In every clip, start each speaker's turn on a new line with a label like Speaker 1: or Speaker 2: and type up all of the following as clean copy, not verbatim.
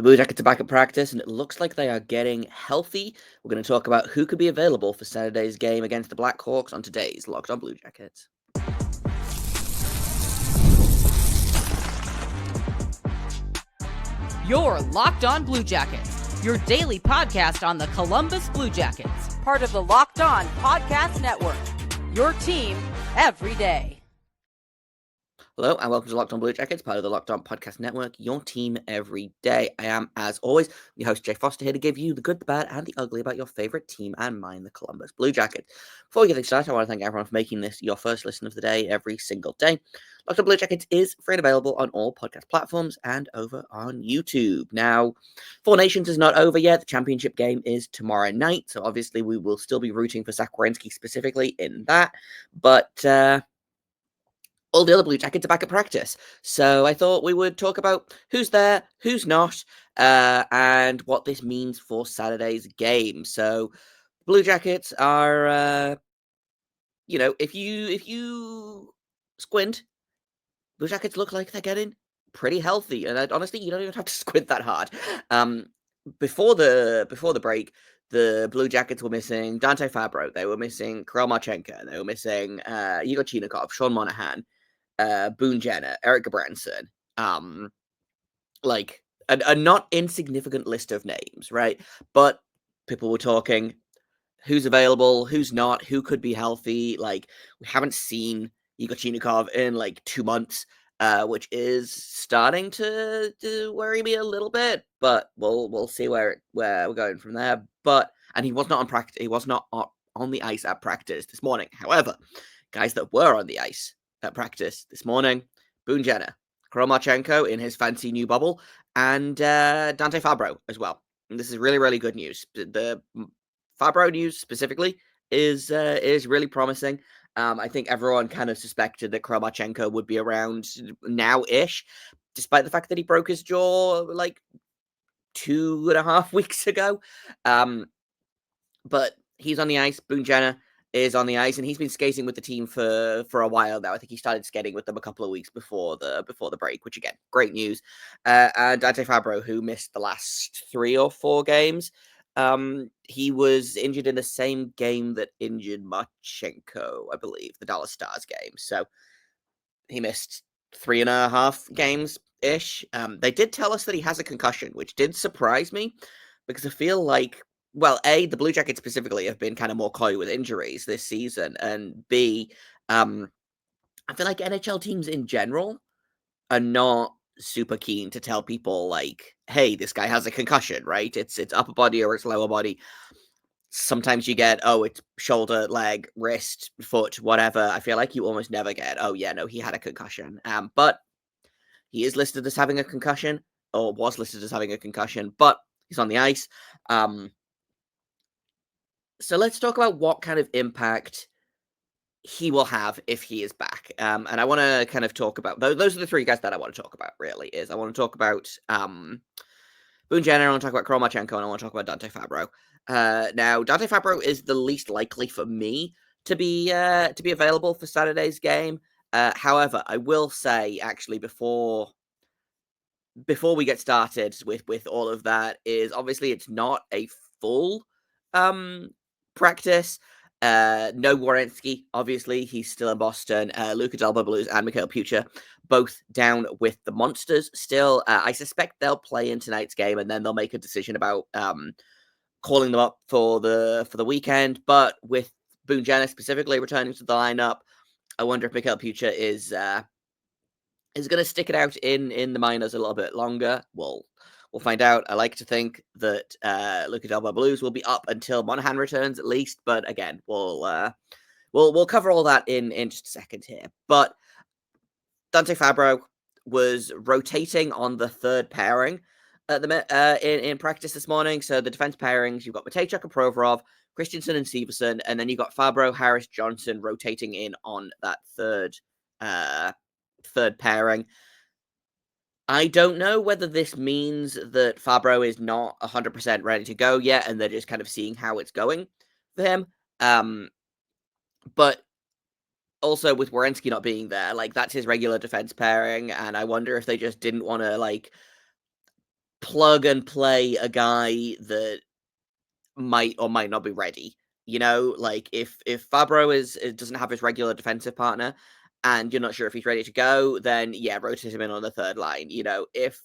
Speaker 1: The Blue Jackets are back at practice, and it looks like they are getting healthy. We're going to talk about who could be available for Saturday's game against the Blackhawks on today's Locked On Blue Jackets.
Speaker 2: You're Locked On Blue Jackets, your daily podcast on the Columbus Blue Jackets, part of the Locked On Podcast Network, your team every day.
Speaker 1: Hello, and welcome to Locked On Blue Jackets, part of the Locked On Podcast Network, your team every day. I am, as always, your host, Jay Foster, here to give you the good, the bad, and the ugly about your favorite team and mine, the Columbus Blue Jackets. Before we get started, I want to thank everyone for making this your first listen of the day every single day. Locked On Blue Jackets is free and available on all podcast platforms and over on YouTube. Now, Four Nations is not over yet. The championship game is tomorrow night, so obviously we will still be rooting for Zach Werenski specifically in that, but all the other Blue Jackets are back at practice. So I thought we would talk about who's there, who's not, and what this means for Saturday's game. So Blue Jackets are, if you squint, Blue Jackets look like they're getting pretty healthy. And honestly, you don't even have to squint that hard. Before the break, the Blue Jackets were missing Dante Fabbro. They were missing Kirill Marchenko. They were missing Igor Chinikov, Sean Monahan, Boone Jenner, Eric Branson, like a not insignificant list of names, right? But people were talking who's available, who's not, who could be healthy. Like, we haven't seen Igor Chinikov in like 2 months, which is starting to worry me a little bit. But we'll see where we're going from there. And he was not on practice. He was not on the ice at practice this morning. However, guys that were on the ice at practice this morning: Boone Jenner, Kirill Marchenko in his fancy new bubble, and Dante Fabbro as well. And this is really, really good news. The Fabbro news specifically is really promising. I think everyone kind of suspected that Kirill Marchenko would be around now-ish, despite the fact that he broke his jaw like 2.5 weeks ago. But he's on the ice. Boone Jenner is on the ice, and he's been skating with the team for a while now. I think he started skating with them a couple of weeks before the break, which again, great news. And Dante Fabbro, who missed the last 3 or 4 games, he was injured in the same game that injured Marchenko, I believe, the Dallas Stars game. So he missed 3.5 games ish. They did tell us that he has a concussion, which did surprise me, because I feel like, well, A, the Blue Jackets specifically have been kind of more coy with injuries this season, and B, I feel like NHL teams in general are not super keen to tell people like, hey, this guy has a concussion, right? It's upper body or it's lower body. Sometimes you get, oh, it's shoulder, leg, wrist, foot, whatever. I feel like you almost never get, oh yeah, no, he had a concussion. But he is listed as having a concussion, or was listed as having a concussion, but he's on the ice. So let's talk about what kind of impact he will have if he is back. And I want to kind of talk about, those are the 3 guys that I want to talk about, really, is I want to talk about Boone Jenner, I want to talk about Kirill Marchenko, and I want to talk about Dante Fabbro. Now, Dante Fabbro is the least likely for me to be available for Saturday's game. However, I will say, actually, before we get started with all of that, is obviously it's not a full practice. No Werenski, obviously, he's still in Boston. Luka Delba Blues and Mikhail Pucha both down with the Monsters still. I suspect they'll play in tonight's game, and then they'll make a decision about calling them up for the weekend. But with Boone Jenner specifically returning to the lineup, I wonder if Mikhail Pucha is going to stick it out in the minors a little bit longer. We'll find out. I like to think that Luka Delba Blues will be up until Monahan returns at least, but again, we'll cover all that in just a second here. But Dante Fabbro was rotating on the third pairing at in practice this morning. So the defense pairings, you've got Matejchuk and Provorov, Christensen and Severson, and then you've got Fabbro, Harris, Johnson rotating in on that third pairing. I don't know whether this means that Fabbro is not 100% ready to go yet, and they're just kind of seeing how it's going for him. But also with Werenski not being there, like, that's his regular defense pairing, and I wonder if they just didn't want to, like, plug and play a guy that might or might not be ready. Like if Fabbro doesn't have his regular defensive partner, and you're not sure if he's ready to go, then yeah, rotate him in on the third line. If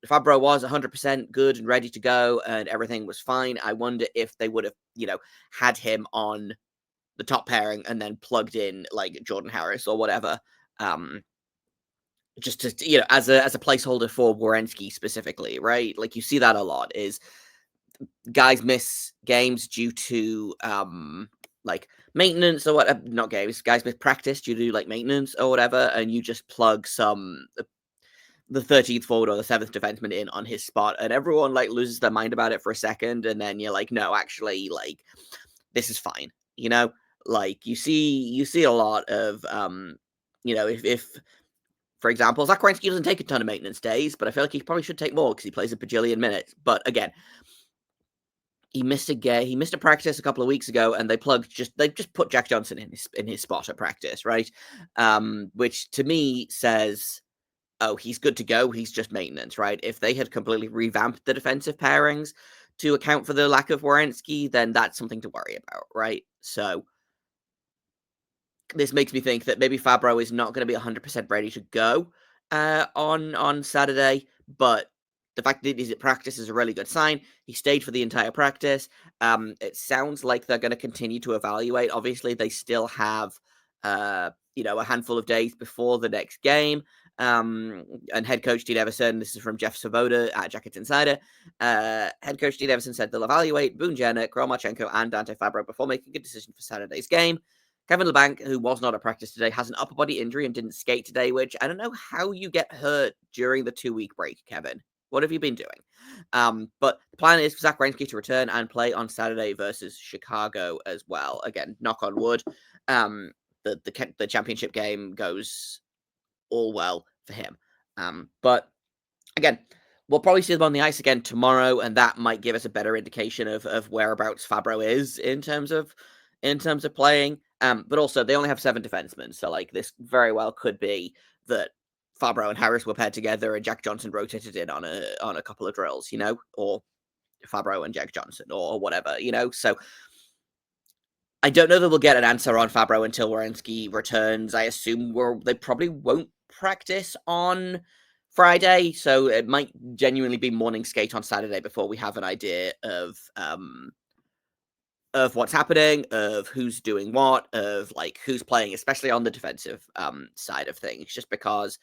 Speaker 1: Fabbro was 100% good and ready to go and everything was fine, I wonder if they would have, had him on the top pairing and then plugged in like Jordan Harris or whatever, just to as a placeholder for Werenski specifically, right? Like you see that a lot is guys miss games due to like maintenance or what, not games, guys miss practice due to like maintenance or whatever, and you just plug the 13th forward or the 7th defenseman in on his spot, and everyone like loses their mind about it for a second, and then you're like, no, actually, like this is fine. Like you see a lot of if for example, Zach Werenski doesn't take a ton of maintenance days, but I feel like he probably should take more because he plays a bajillion minutes. But again, he missed a practice a couple of weeks ago, and they just put Jack Johnson in his spot at practice, right? Which to me says, oh, he's good to go. He's just maintenance, right? If they had completely revamped the defensive pairings to account for the lack of Werenski, then that's something to worry about, right? So this makes me think that maybe Fabbro is not going to be 100% ready to go on Saturday, but the fact that he's at practice is a really good sign. He stayed for the entire practice. It sounds like they're going to continue to evaluate. Obviously, they still have a handful of days before the next game. And head coach Dean Everson, this is from Jeff Savoda at Jackets Insider. Head coach Dean Everson said they'll evaluate Boone Jenner, Kirill Marchenko, and Dante Fabbro before making a decision for Saturday's game. Kevin LeBanc, who was not at practice today, has an upper body injury and didn't skate today, which I don't know how you get hurt during the 2-week break, Kevin. What have you been doing? But the plan is for Zach Werenski to return and play on Saturday versus Chicago as well. Again, knock on wood. The championship game goes all well for him. But again, we'll probably see them on the ice again tomorrow, and that might give us a better indication of whereabouts Fabbro is in terms of playing. But also they only have 7 defensemen, so like this very well could be that Fabbro and Harris were paired together and Jack Johnson rotated in on a couple of drills, or Fabbro and Jack Johnson or whatever, So I don't know that we'll get an answer on Fabbro until Werenski returns. I assume they probably won't practice on Friday, so it might genuinely be morning skate on Saturday before we have an idea of what's happening, of who's doing what, of like who's playing, especially on the defensive side of things, just because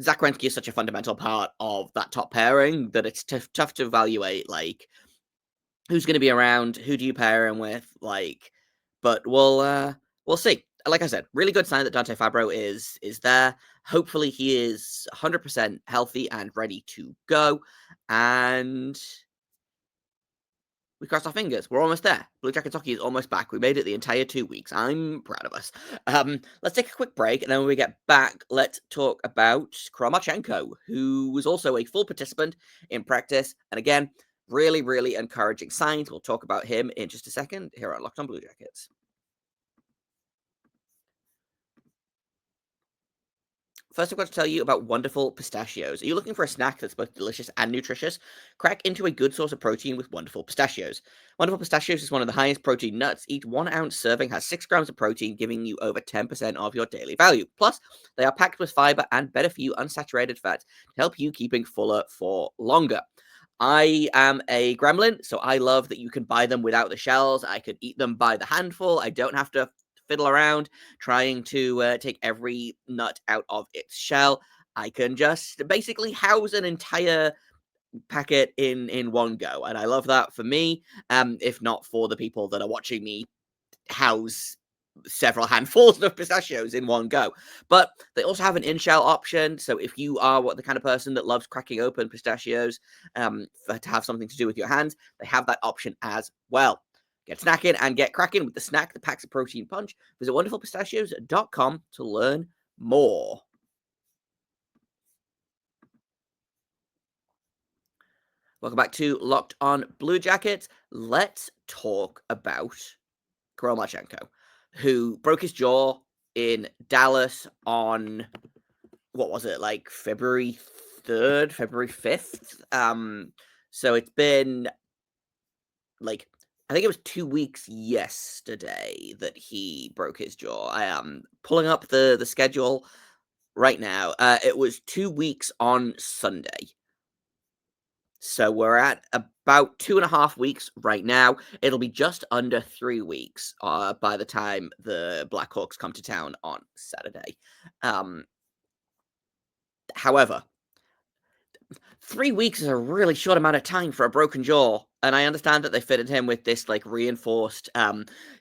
Speaker 1: Zach Werenski is such a fundamental part of that top pairing that it's tough to evaluate like who's going to be around, who do you pair him with, like. But we'll see. Like I said, really good sign that Dante Fabbro is there. Hopefully he is 100% healthy and ready to go, and we crossed our fingers. We're almost there. Blue Jackets hockey is almost back. We made it the entire 2 weeks. I'm proud of us. Let's take a quick break, and then when we get back, let's talk about Kirill Marchenko, who was also a full participant in practice. And again, really, really encouraging signs. We'll talk about him in just a second here on Locked On Blue Jackets. First, I've got to tell you about Wonderful Pistachios. Are you looking for a snack that's both delicious and nutritious? Crack into a good source of protein with Wonderful Pistachios. Wonderful Pistachios is one of the highest protein nuts. Each 1 ounce serving has 6 grams of protein, giving you over 10% of your daily value. Plus, they are packed with fiber and better for you unsaturated fats to help you keeping fuller for longer. I am a gremlin, so I love that you can buy them without the shells. I could eat them by the handful. I don't have to fiddle around trying to take every nut out of its shell. I can just basically house an entire packet in one go, and I love that for me, if not for the people that are watching me house several handfuls of pistachios in one go. But they also have an in-shell option, so if you are the kind of person that loves cracking open pistachios to have something to do with your hands, they have that option as well. Get snackin and get crackin with the snack that packs a protein punch. Visit wonderfulpistachios.com to learn more. Welcome back to Locked On Blue Jackets. Let's talk about Kirill Marchenko, who broke his jaw in Dallas on, what was it, like February 3rd, February 5th. So it's been like I think it was 2 weeks yesterday that he broke his jaw. I am pulling up the schedule right now. It was 2 weeks on Sunday. So we're at about 2.5 weeks right now. It'll be just under 3 weeks by the time the Blackhawks come to town on Saturday. However, 3 weeks is a really short amount of time for a broken jaw, and I understand that they fitted him with this, like, reinforced,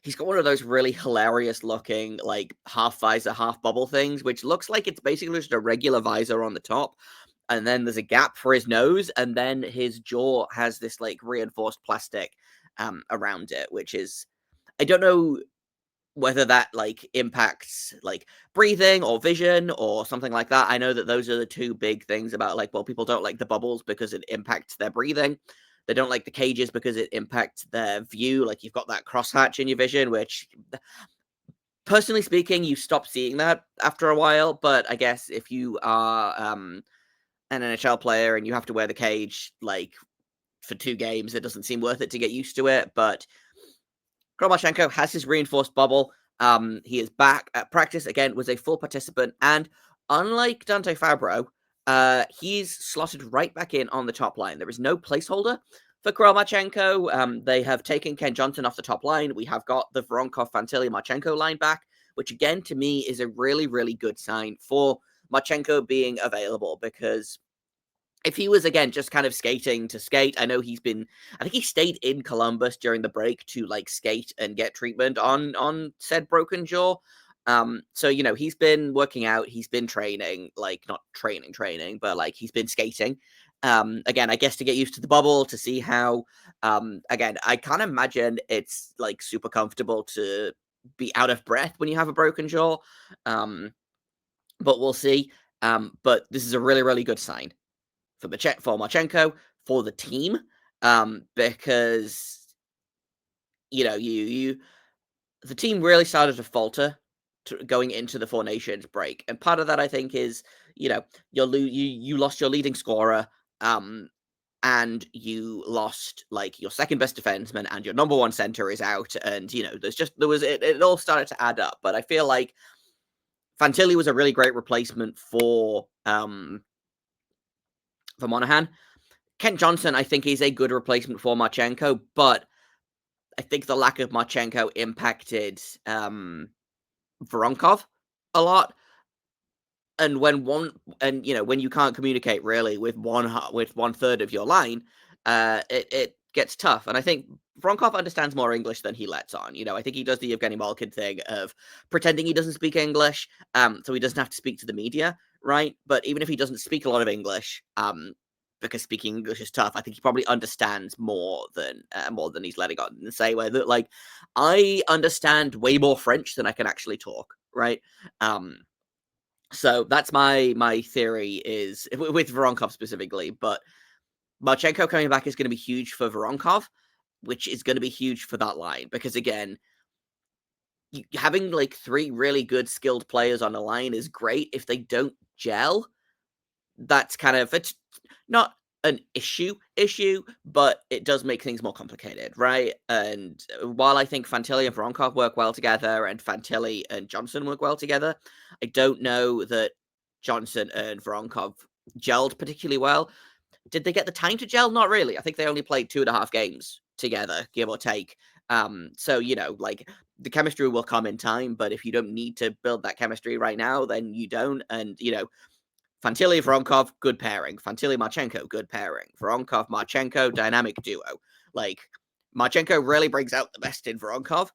Speaker 1: he's got one of those really hilarious looking, like, half visor, half bubble things, which looks like it's basically just a regular visor on the top, and then there's a gap for his nose, and then his jaw has this, like, reinforced plastic, around it, which is I don't know whether that, like, impacts, like, breathing or vision or something like that. I know that those are the 2 big things about, like, well, people don't like the bubbles because it impacts their breathing. They don't like the cages because it impacts their view, like, you've got that crosshatch in your vision, which, personally speaking, you stop seeing that after a while, but I guess if you are, an NHL player and you have to wear the cage, like, for 2 games, it doesn't seem worth it to get used to it, but Kirill Marchenko has his reinforced bubble. He is back at practice again, was a full participant, and unlike Dante Fabbro, he's slotted right back in on the top line. There is no placeholder for Kirill Marchenko. They have taken Ken Johnson off the top line. We have got the Voronkov Fantilli Marchenko line back, which again to me is a really, really good sign for Marchenko being available because if he was again just kind of skating to skate, I think he stayed in Columbus during the break to like skate and get treatment on said broken jaw. So he's been working out, he's been training, like not training, but like he's been skating. Again, I guess to get used to the bubble, to see how again, I can't imagine it's like super comfortable to be out of breath when you have a broken jaw. But we'll see. But this is a really, really good sign for Marchenko, for the team, because you the team really started to falter going into the Four Nations break, and part of that I think is you lost your leading scorer, and you lost like your second best defenseman, and your number one center is out, and it all started to add up. But I feel like Fantilli was a really great replacement for Monahan. Kent Johnson, I think, is a good replacement for Marchenko, but I think the lack of Marchenko impacted Voronkov a lot. And when you can't communicate really with one third of your line, it gets tough. And I think Voronkov understands more English than he lets on. I think he does the Evgeny Malkin thing of pretending he doesn't speak English, so he doesn't have to speak to the media, right? But even if he doesn't speak a lot of English, because speaking English is tough, I think he probably understands more than he's letting on. In the same way that, like, I understand way more French than I can actually talk, right? So that's my theory is with Voronkov specifically, but Marchenko coming back is going to be huge for Voronkov, which is going to be huge for that line because again, having like 3 really good skilled players on a line is great. If they don't gel, that's kind of it's not an issue, but it does make things more complicated, right? And while I think Fantilli and Voronkov work well together and Fantilli and Johnson work well together, I don't know that Johnson and Voronkov gelled particularly well. Did they get the time to gel? Not really. I think they only played 2.5 games together, give or take. So, like the chemistry will come in time, but if you don't need to build that chemistry right now, then you don't. And, Fantilli, Voronkov, good pairing. Fantilli, Marchenko, good pairing. Voronkov, Marchenko, dynamic duo. Like, Marchenko really brings out the best in Voronkov.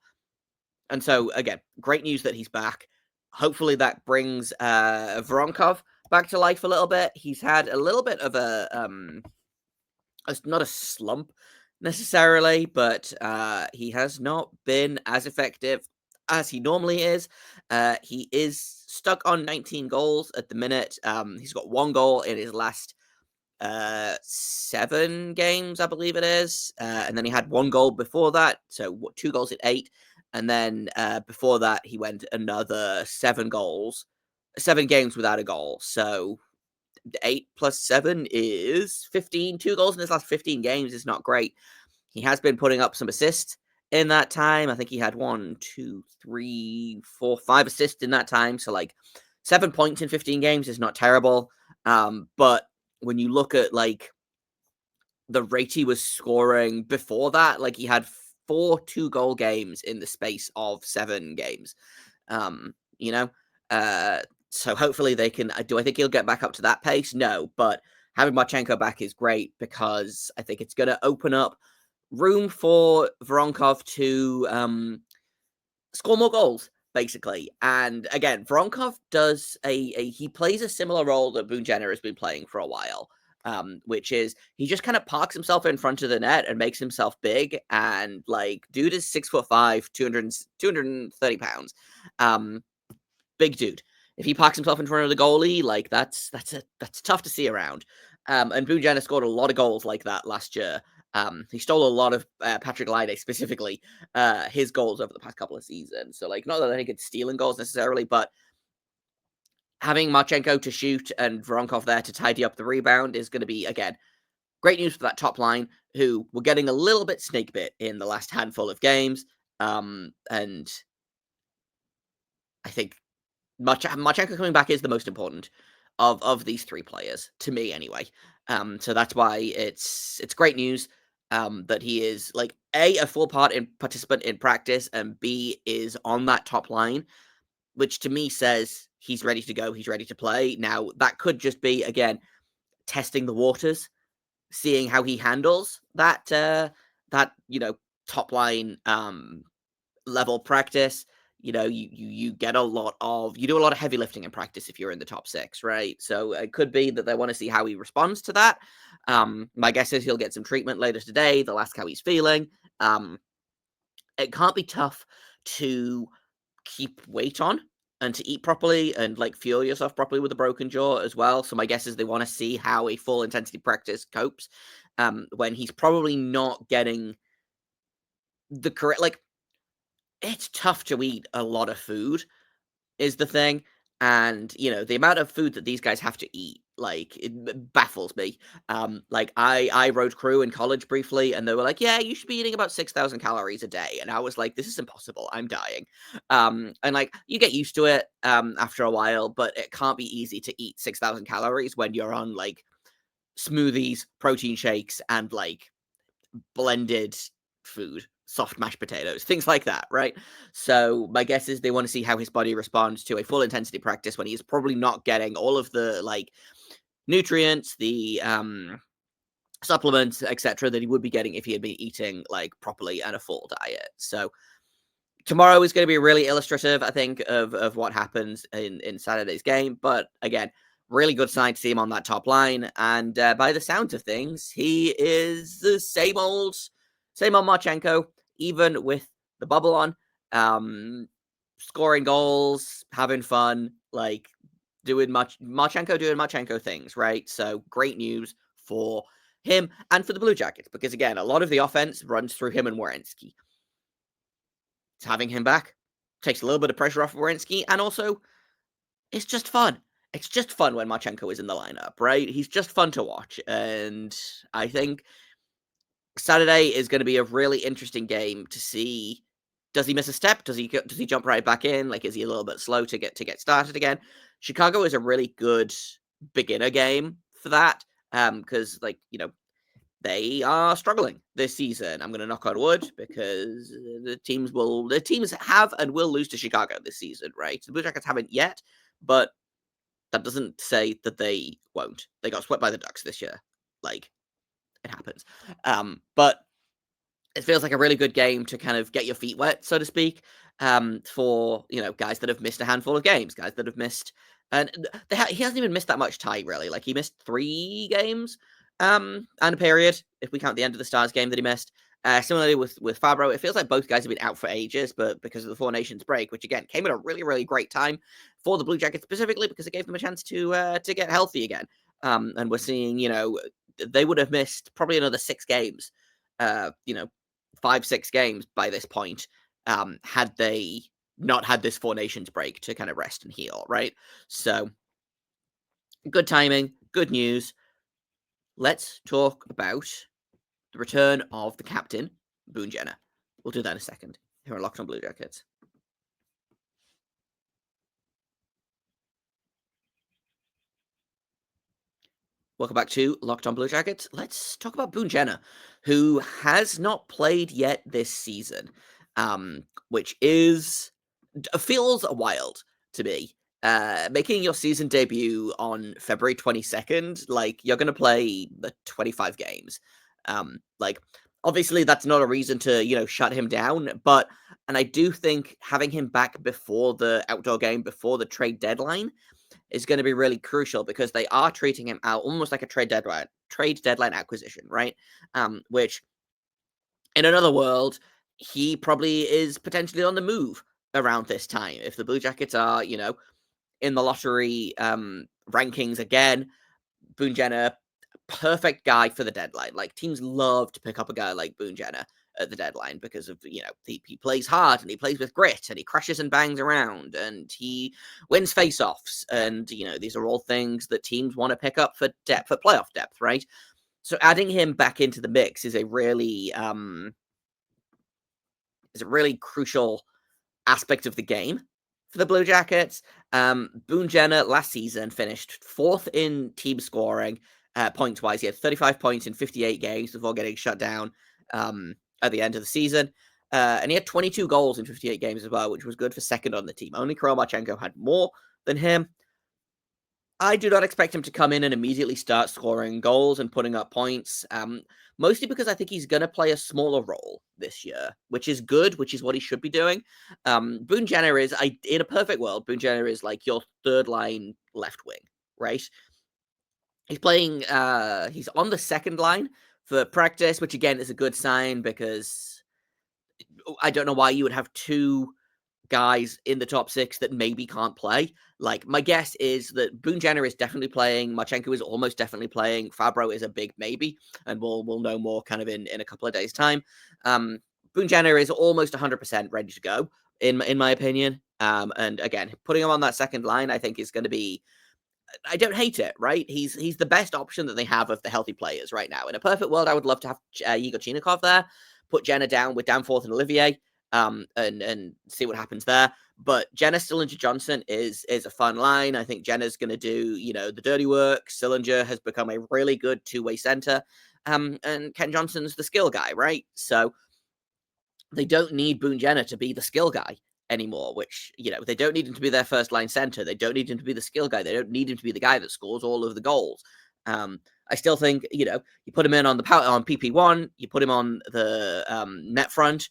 Speaker 1: And so, again, great news that he's back. Hopefully that brings Voronkov back to life a little bit. He's had a little bit of not a slump necessarily, but he has not been as effective as he normally is. He is stuck on 19 goals at the minute. He's got 1 goal in his last 7 games, I believe it is. And then he had 1 goal before that. So 2 goals in 8. And then before that, he went another 7 games without a goal. So 8 plus 7 is 15. 2 goals in his last 15 games is not great. He has been putting up some assists in that time. I think he had 1, 2, 3, 4, 5 assists in that time. So, like, 7 points in 15 games is not terrible. But when you look at, like, the rate he was scoring before that, like, he had 4 2-goal games in the space of 7 games. You know? Uh, so hopefully they can. Do I think he'll get back up to that pace? No, but having Marchenko back is great because I think it's going to open up room for Voronkov to score more goals, basically. And again, Voronkov does he plays a similar role that Boone Jenner has been playing for a while. Which is he just kind of parks himself in front of the net and makes himself big. And like, dude is 6'5", 230 pounds. Big dude. If he parks himself in front of the goalie, like that's tough to see around. And Boone Jenner scored a lot of goals like that last year. He stole a lot of Patrick Laine, specifically his goals over the past couple of seasons. So like, not that I think it's stealing goals necessarily, but having Marchenko to shoot and Voronkov there to tidy up the rebound is going to be, again, great news for that top line, who were getting a little bit snake bit in the last handful of games. And I think Marchenko coming back is the most important of these 3 players, to me anyway. So that's why it's great news that he is, like, A, full participant in practice, and B, is on that top line, which to me says he's ready to go, he's ready to play. Now, that could just be, again, testing the waters, seeing how he handles that, top line level practice. You do a lot of heavy lifting in practice if you're in the top 6, right? So it could be that they want to see how he responds to that. My guess is he'll get some treatment later today. They'll ask how he's feeling. It can't be tough to keep weight on and to eat properly and like fuel yourself properly with a broken jaw as well. So my guess is they want to see how a full intensity practice copes when he's probably not getting the correct, like, it's tough to eat a lot of food is the thing. And, the amount of food that these guys have to eat, like, it baffles me. Like, I rode crew in college briefly, and they were like, yeah, you should be eating about 6,000 calories a day. And I was like, this is impossible. I'm dying. And, like, you get used to it after a while, but it can't be easy to eat 6,000 calories when you're on, like, smoothies, protein shakes, and, like, blended food, soft mashed potatoes, things like that, right? So my guess is they want to see how his body responds to a full intensity practice when he's probably not getting all of the, like, nutrients, the supplements, etc., that he would be getting if he had been eating, like, properly and a full diet. So tomorrow is going to be really illustrative, I think, of what happens in Saturday's game. But again, really good sign to see him on that top line. And by the sounds of things, he is the same old Marchenko, even with the bubble on, scoring goals, having fun, like, Marchenko doing Marchenko things, right? So great news for him and for the Blue Jackets, because again, a lot of the offense runs through him and Werenski. Having him back takes a little bit of pressure off Werenski, and also it's just fun. It's just fun when Marchenko is in the lineup, right? He's just fun to watch, and I think Saturday is going to be a really interesting game to see. Does he miss a step? Does he jump right back in? Like, is he a little bit slow to get started again? Chicago is a really good beginner game for that, because, like, they are struggling this season. I'm going to knock on wood, because the teams have and will lose to Chicago this season, right? The Blue Jackets haven't yet, but that doesn't say that they won't. They got swept by the Ducks this year. Like, it happens. But it feels like a really good game to kind of get your feet wet, so to speak, for, guys that have missed a handful of games, guys that have missed, and he hasn't even missed that much time, really. Like, he missed 3 games, and a period, if we count the end of the Stars game that he missed. Similarly with Fabbro, it feels like both guys have been out for ages, but because of the Four Nations break, which again came at a really, really great time for the Blue Jackets specifically, because it gave them a chance to get healthy again. And we're seeing, they would have missed probably another 6 games, 5-6 games by this point, had they not had this Four Nations break to kind of rest and heal, right? So good timing, good news. Let's talk about the return of the captain, Boone Jenner. We'll do that in a second here on Locked on Blue Jackets. Welcome back to Locked on Blue Jackets. Let's talk about Boone Jenner, who has not played yet this season, which feels wild to me. Making your season debut on February 22nd, like, you're going to play the 25 games. Like, obviously, that's not a reason to, shut him down, and I do think having him back before the outdoor game, before the trade deadline, is going to be really crucial because they are treating him out almost like a trade deadline acquisition, right? Which in another world, he probably is potentially on the move around this time. If the Blue Jackets are, in the lottery rankings again, Boone Jenner, perfect guy for the deadline. Like, teams love to pick up a guy like Boone Jenner at the deadline because of, he plays hard and he plays with grit and he crashes and bangs around and he wins face-offs. And, these are all things that teams want to pick up for depth, for playoff depth, right? So adding him back into the mix is a really crucial aspect of the game for the Blue Jackets. Boone Jenner last season finished 4th in team scoring, points-wise. He had 35 points in 58 games before getting shut down at the end of the season. And he had 22 goals in 58 games as well, which was good for second on the team. Only Kirill Marchenko had more than him. I do not expect him to come in and immediately start scoring goals and putting up points, mostly because I think he's going to play a smaller role this year, which is good, which is what he should be doing. Boone Jenner is, in a perfect world, Boone Jenner is like your third-line left wing, right? He's playing, he's on the second line for practice, which again is a good sign because I don't know why you would have two guys in the top 6 that maybe can't play. Like, my guess is that Boone Jenner is definitely playing, Marchenko is almost definitely playing, Fabbro is a big maybe, and we'll know more kind of in a couple of days' time. Boone Jenner is almost 100% ready to go, in my opinion. And again, putting him on that second line, I think is going to be, I don't hate it, right? He's the best option that they have of the healthy players right now. In a perfect world, I would love to have Igor Chinikov there, put Jenner down with Danforth and Olivier, and see what happens there. But Jenner, Sillinger, Johnson is a fun line. I think Jenner's going to do, the dirty work. Sillinger has become a really good two-way center. And Ken Johnson's the skill guy, right? So they don't need Boone Jenner to be the skill guy anymore, which, they don't need him to be their first line center. They don't need him to be the skill guy. They don't need him to be the guy that scores all of the goals. I still think, you put him in on on PP1, you put him on the net front,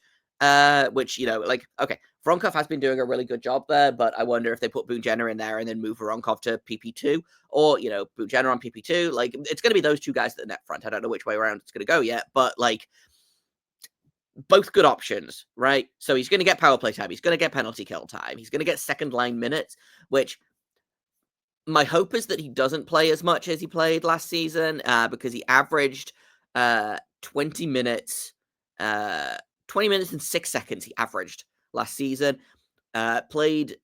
Speaker 1: which, okay, Voronkov has been doing a really good job there, but I wonder if they put Boone Jenner in there and then move Voronkov to PP2, or, Boone Jenner on PP2. Like, it's going to be those two guys at the net front. I don't know which way around it's going to go yet, but, like, both good options, right? So he's going to get power play time. He's going to get penalty kill time. He's going to get second line minutes, which my hope is that he doesn't play as much as he played last season, because he averaged 20 minutes and 6 seconds he averaged last season. Played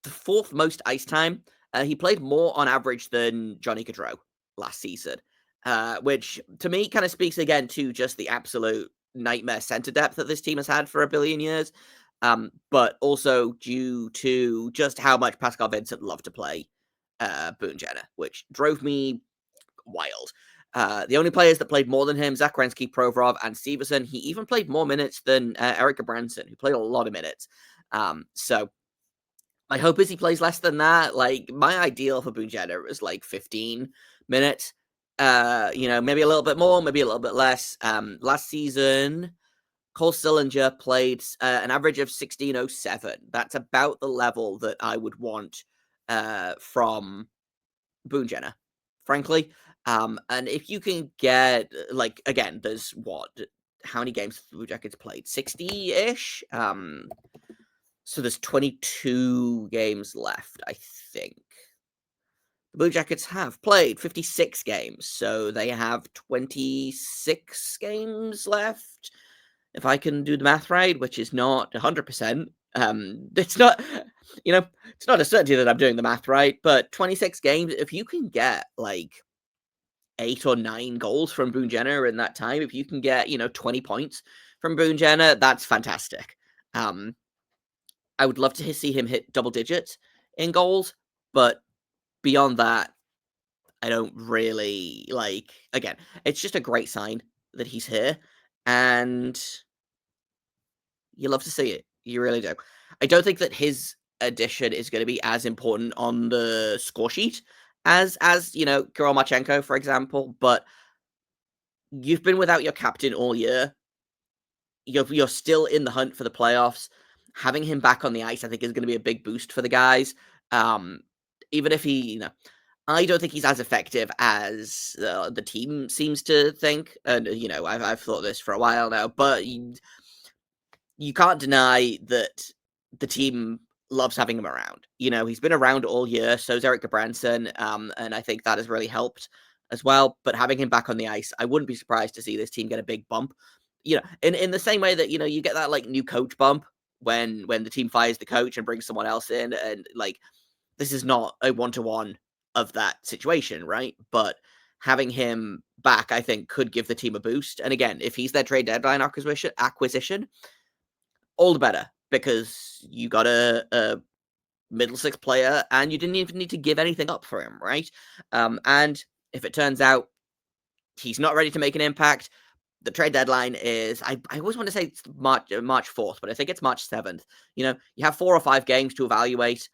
Speaker 1: the 4th most ice time. He played more on average than Johnny Gaudreau last season, which to me kind of speaks again to just the absolute nightmare center depth that this team has had for a billion years, but also due to just how much Pascal Vincent loved to play Boone Jenner, which drove me wild. The only players that played more than him, Zach Werenski, Provorov, and Severson. He even played more minutes than Eric Branson, who played a lot of minutes. So my hope is he plays less than that. Like, my ideal for Boone Jenner is like 15 minutes. Maybe a little bit more, maybe a little bit less. Last season, Cole Sillinger played an average of 16:07. That's about the level that I would want from Boone Jenner, frankly. And if you can get, like, again, there's how many games have the Blue Jackets played? 60-ish? So there's 22 games left, I think. The Blue Jackets have played 56 games, so they have 26 games left, if I can do the math right, which is not 100%. It's not. it's not a certainty that I'm doing the math right, but 26 games, if you can get like 8 or 9 goals from Boone Jenner in that time, if you can get, 20 points from Boone Jenner, that's fantastic. I would love to see him hit double digits in goals, but beyond that, I don't really again, it's just a great sign that he's here, and you love to see it. You really do. I don't think that his addition is going to be as important on the score sheet as Kirill Marchenko, for example, but you've been without your captain all year. You're still in the hunt for the playoffs. Having him back on the ice, I think, is going to be a big boost for the guys. Even if he, I don't think he's as effective as the team seems to think. And I've thought this for a while now, but you can't deny that the team loves having him around. He's been around all year. So's Erik Gudbranson, and I think that has really helped as well. But having him back on the ice, I wouldn't be surprised to see this team get a big bump. In the same way that you get that new coach bump when the team fires the coach and brings someone else in, and this is not a 1-to-1 of that situation, right? But having him back, I think, could give the team a boost. And again, if he's their trade deadline acquisition, all the better, because you got a middle six player and you didn't even need to give anything up for him, right? And if it turns out he's not ready to make an impact, the trade deadline is, I always want to say it's March 4th, but I think it's March 7th. You have 4 or 5 games to evaluate.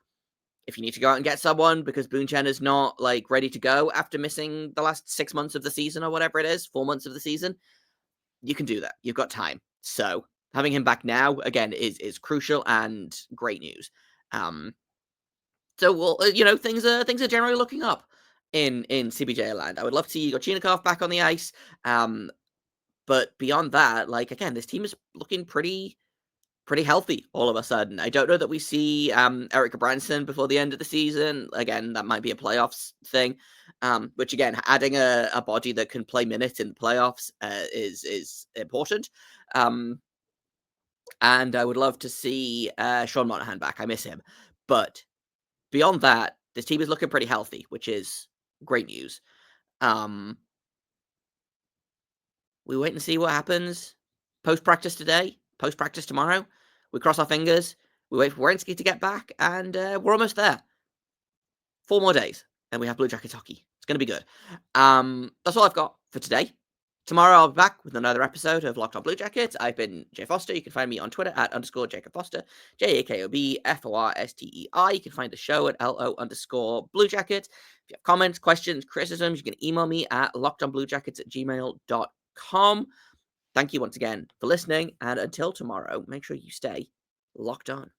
Speaker 1: If you need to go out and get someone because Boone Jenner's not ready to go after missing the last 6 months of the season or whatever it is, 4 months of the season, you can do that. You've got time. So having him back now again is crucial and great news. So we'll, things are generally looking up in CBJ land. I would love to see Gochinikov back on the ice. But beyond that, again, this team is looking pretty healthy all of a sudden. I don't know that we see Erik Gudbranson before the end of the season. Again, that might be a playoffs thing. Which again, adding a body that can play minutes in the playoffs is important. And I would love to see Sean Monahan back. I miss him. But beyond that, this team is looking pretty healthy, which is great news. We wait and see what happens post-practice today, post-practice tomorrow. We cross our fingers. We wait for Werenski to get back, and we're almost there. 4 more days, and we have Blue Jackets hockey. It's going to be good. That's all I've got for today. Tomorrow I'll be back with another episode of Locked On Blue Jackets. I've been Jay Foster. You can find me on Twitter at _Jacob Foster, JAKOBFORSTEI. You can find the show at LO_Blue Jackets. If you have comments, questions, criticisms, you can email me at lockedonbluejackets@gmail.com. Thank you once again for listening, and until tomorrow, make sure you stay locked on.